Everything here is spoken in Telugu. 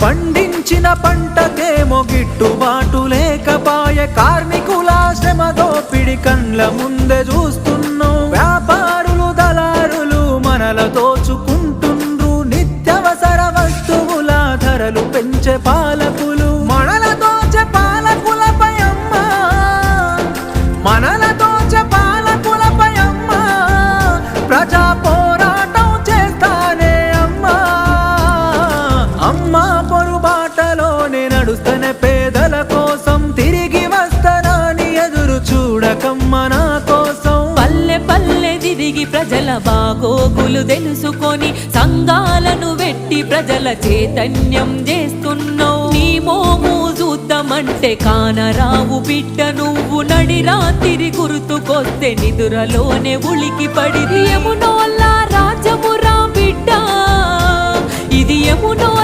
పండించిన పంటకేమో గిట్టుబాటు లేకపాయే, కార్మికుల శ్రమ దోపిడి కండ్ల ముందే చూస్తున్నాం. వ్యాపారులు దళారులు మనల దోచుకుంటుండ్రు, నిత్యవసర వస్తువుల ధరలు పెంచే పాలకులు మనల దోచే పాలకులపై అమ్మా, మనల దోచే పాలకులపై అమ్మా, ప్రజా పోరాటం చేస్తానే అమ్మా. అమ్మా పొరుబాటలోనే నడుస్తనే పేదల కోసం, తిరిగి వస్తానని ఎదురు చూడకమ్మ నా కోసం. పల్లె పల్లె తిరిగి ప్రజల బాగోగులు తెలుసుకొని, సంఘాలను వెట్టి ప్రజల చైతన్యం చేస్తున్నావు. నీ మోము చూద్దామంటే కానరావు బిడ్డ, నువ్వు నడి రాత్రి గుర్తుకొస్తే నిదురలోనే ఉలికి పడి. యమునోళ్ళ రాజమురా బిడ్డ, ఇది యమునోళ్ళ